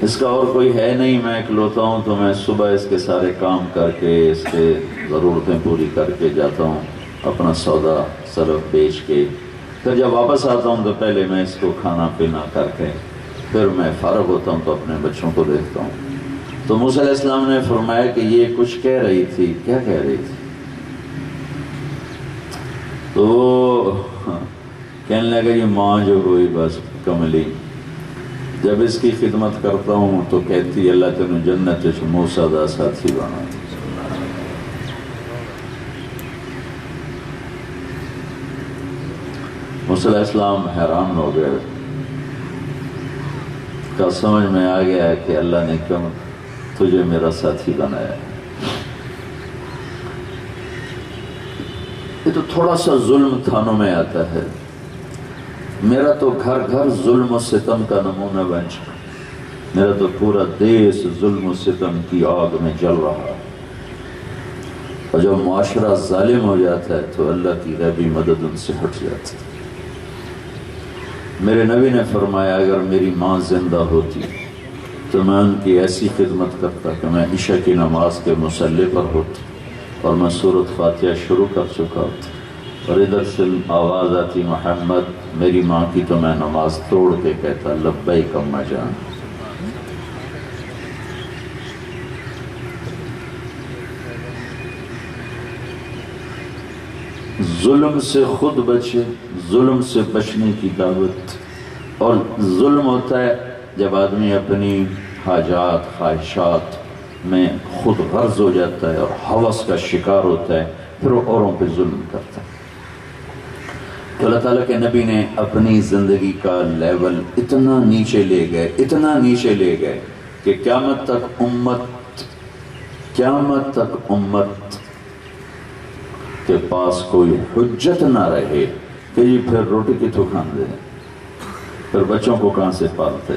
اس کا اور کوئی ہے نہیں، میں اکلوتا ہوں، تو میں صبح اس کے سارے کام کر کے، اس کے ضرورتیں پوری کر کے جاتا ہوں، اپنا سودا صرف بیچ کے، پھر جب واپس آتا ہوں تو پہلے میں اس کو کھانا پینا کر کے پھر میں فارغ ہوتا ہوں تو اپنے بچوں کو دیکھتا ہوں۔ تو موسیٰ علیہ السلام نے فرمایا کہ یہ کچھ کہہ رہی تھی، کیا کہہ رہی تھی؟ تو کہنے لگا یہ ماں جو ہوئی بس کملی، جب اس کی خدمت کرتا ہوں تو کہتی اللہ تینوں جنت وچ موسیٰ دا ساتھی بنا۔ موسیٰ علیہ السلام حیران ہو گئے، کا سمجھ میں آ گیا کہ اللہ نے کیوں تجھے میرا ساتھی بنایا۔ یہ تو تھوڑا سا ظلم تھانوں میں آتا ہے، میرا تو گھر گھر ظلم و ستم کا نمونہ بن چکا، میرا تو پورا دیس ظلم و ستم کی آگ میں جل رہا ہے، اور جب معاشرہ ظالم ہو جاتا ہے تو اللہ کی غیبی مدد ان سے ہٹ جاتی ہے۔ میرے نبی نے فرمایا اگر میری ماں زندہ ہوتی تو میں ان کی ایسی خدمت کرتا کہ میں عشاء کی نماز کے مصلی پر ہوتی اور میں سورۃ فاتحہ شروع کر چکا ہوتا، اور ادھر سے آواز آتی محمد میری ماں کی، تو میں نماز توڑ کے کہتا لبیک اماں جان۔ ظلم سے خود بچے، ظلم سے بچنے کی دعوت۔ اور ظلم ہوتا ہے جب آدمی اپنی حاجات خواہشات میں خود غرض ہو جاتا ہے اور ہوس کا شکار ہوتا ہے، پھر وہ اوروں پہ ظلم کرتا ہے۔ تو اللہ تعالیٰ کے نبی نے اپنی زندگی کا لیول اتنا نیچے لے گئے، اتنا نیچے لے گئے کہ قیامت تک امت کے پاس کوئی حجت نہ رہے کہ یہ پھر روٹی کتوں کھاندے، پھر بچوں کو کہاں سے پالتے،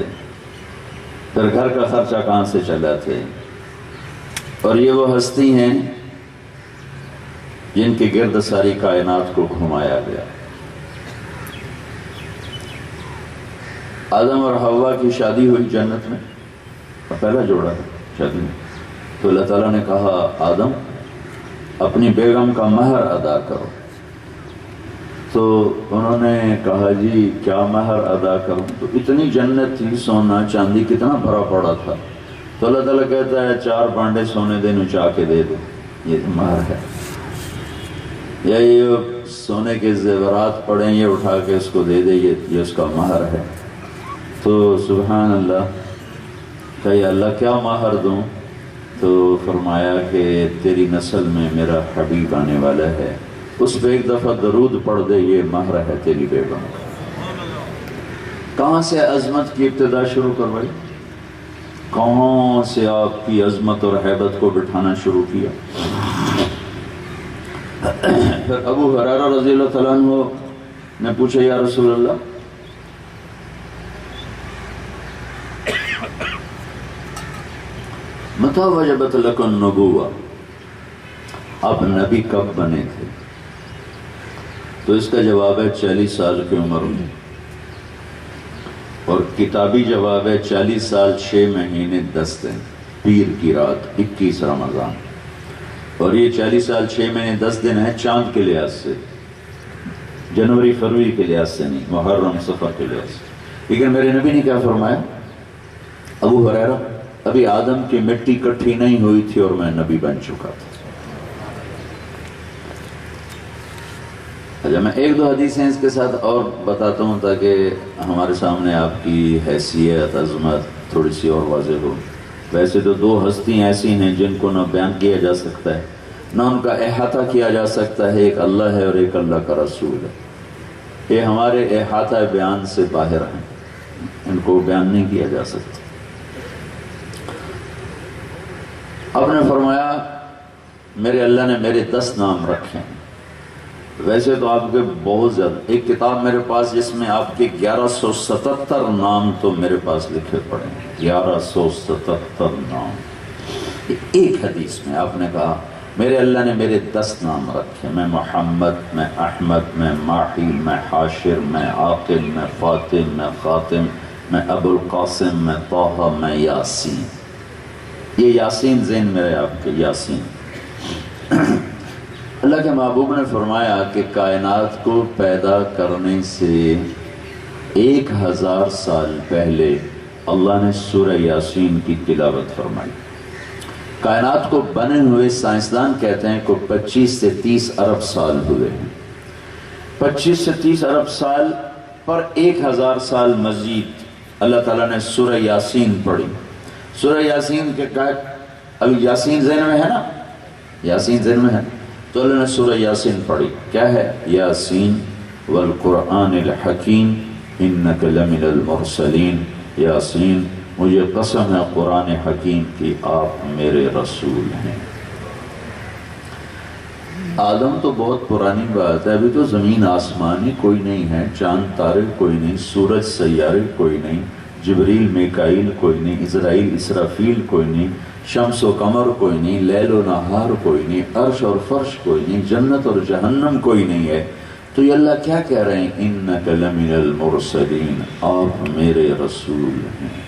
پھر گھر کا خرچہ کہاں سے چلاتے۔ اور یہ وہ ہستی ہیں جن کے گرد ساری کائنات کو گھمایا گیا۔ آدم اور حوا کی شادی ہوئی جنت میں، پہلا جوڑا ہے شادی میں، تو اللہ تعالیٰ نے کہا آدم اپنی بیگم کا مہر ادا کرو، تو انہوں نے کہا جی کیا مہر ادا کروں؟ تو اتنی جنت تھی، سونا چاندی کتنا بھرا پڑا تھا، تو اللہ تعالیٰ کہتا ہے 4 بانڈے سونے دے نچا کے دے دو، یہ مہر ہے، یا یہ سونے کے زیورات پڑیں یہ اٹھا کے اس کو دے دے، یہ اس کا مہر ہے۔ تو سبحان اللہ، کہ اللہ کیا مہر دوں؟ تو فرمایا کہ تیری نسل میں میرا حبیب آنے والا ہے، اس پہ ایک دفعہ درود پڑھ دے، یہ مہر ہے تیری بیگم۔ کہاں سے عظمت کی ابتدا شروع کروائی؟ کہاں سے آپ کی عظمت اور ہیبت کو بٹھانا شروع کیا؟ پھر ابو ہریرہ رضی اللہ تعالیٰ عنہ نے پوچھا یا رسول اللہ متى وجبت لك النبوة، آپ نبی کب بنے تھے؟ تو اس کا جواب ہے 40 سال کی عمر میں، اور کتابی جواب ہے 40 سال 6 مہینے 10 دن، پیر کی رات 21 رمضان، اور یہ 40 سال 6 مہینے 10 دن ہے چاند کے لحاظ سے، جنوری فروری کے لحاظ سے نہیں، محرم صفر کے لحاظ سے۔ لیکن میرے نبی نے کیا فرمایا؟ ابو ہریرہ ابھی آدم کی مٹی کٹھی نہیں ہوئی تھی اور میں نبی بن چکا تھا۔ اچھا، میں 1-2 حدیثیں اس کے ساتھ اور بتاتا ہوں تاکہ ہمارے سامنے آپ کی حیثیت عظمت تھوڑی سی اور واضح ہو۔ ویسے تو 2 ہستیاں ایسی ہیں جن کو نہ بیان کیا جا سکتا ہے نہ ان کا احاطہ کیا جا سکتا ہے، ایک اللہ ہے اور ایک اللہ کا رسول ہے۔ یہ ہمارے احاطہ بیان سے باہر ہیں، ان کو بیان نہیں کیا جا سکتا۔ آپ نے فرمایا میرے اللہ نے میرے 10 نام رکھے ہیں، ویسے تو آپ کے بہت زیادہ، ایک کتاب میرے پاس جس میں آپ کے 1177 نام تو میرے پاس لکھے پڑے ہیں، 1177 نام۔ ایک حدیث میں آپ نے کہا میرے اللہ نے میرے 10 نام رکھے، میں محمد، میں احمد، میں ماحی، میں حاشر، میں عاقب، میں فاتح، میں خاتم، میں ابو القاسم، میں طہ، میں یاسین. یہ یاسین ذہن میں رہے آپ کے، یاسین. اللہ کے محبوب نے فرمایا کہ کائنات کو پیدا کرنے سے 1000 سال پہلے اللہ نے سورہ یاسین کی تلاوت فرمائی. کائنات کو بنے ہوئے سائنسدان کہتے ہیں کہ 25 سے 30 ارب سال ہوئے ہیں. 25 سے 30 ارب سال پر 1000 سال مزید اللہ تعالیٰ نے سورہ یاسین پڑھی. سورہ یاسین کے ابھی یاسین ذہن میں ہے نا، یاسین ذہن میں ہے تو اللہ نے سورہ یاسین پڑھی. کیا ہے؟ یاسین والقرآن الحکیم انک لمن المرسلین. یاسین مجھے قسم ہے قرآن حکیم کی، آپ میرے رسول ہیں. آدم تو بہت پرانی بات ہے، ابھی تو زمین آسمان ہی کوئی نہیں ہے، چاند تارے کوئی نہیں، سورج سیارے کوئی نہیں، جبریل میکائیل کوئی نہیں، اسرائیل اسرافیل کوئی نہیں، شمس و قمر کوئی نہیں، لیل و نہار کوئی نہیں، عرش اور فرش کوئی نہیں، جنت اور جہنم کوئی نہیں ہے. تو یہ اللہ کیا کہہ رہے ہیں؟ انک لمن المرسلین، آپ میرے رسول ہیں،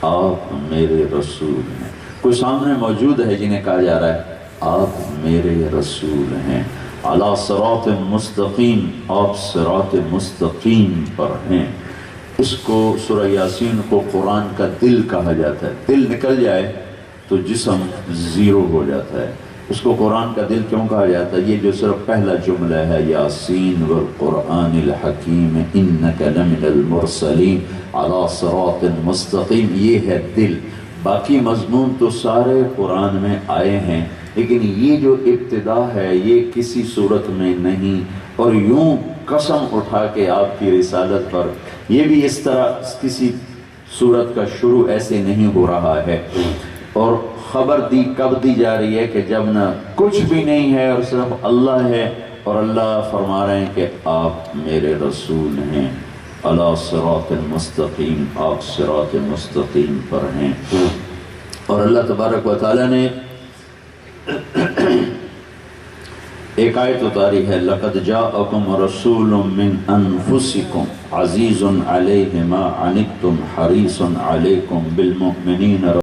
آپ میرے رسول ہیں. کوئی سامنے موجود ہے جنہیں کہا جا رہا ہے آپ میرے رسول ہیں. علی صراط مستقیم، آپ صراط مستقیم پر ہیں. اس کو سورہ یاسین کو قرآن کا دل کہا جاتا ہے. دل نکل جائے تو جسم زیرو ہو جاتا ہے. اس کو قرآن کا دل کیوں کہا جاتا ہے؟ یہ جو صرف پہلا جملہ ہے یاسین والقرآن الحکیم انک لمن المرسلین علی صراط مستقیم، یہ ہے دل. باقی مضمون تو سارے قرآن میں آئے ہیں، لیکن یہ جو ابتدا ہے یہ کسی صورت میں نہیں. اور یوں قسم اٹھا کے آپ کی رسالت پر یہ بھی اس طرح کسی صورت کا شروع ایسے نہیں ہو رہا ہے. اور خبر دی کب دی جا رہی ہے کہ جب نہ کچھ بھی نہیں ہے اور صرف اللہ ہے، اور اللہ فرما رہے ہیں کہ آپ میرے رسول ہیں. علی صراط مستقیم، آپ صراط مستقیم پر ہیں. اور اللہ تبارک و تعالی نے ایک آیت اتاری ہے، لقد جاءکم رسول من انفسکم عزیز علیہ ما عنتم حریص علیکم بالمؤمنین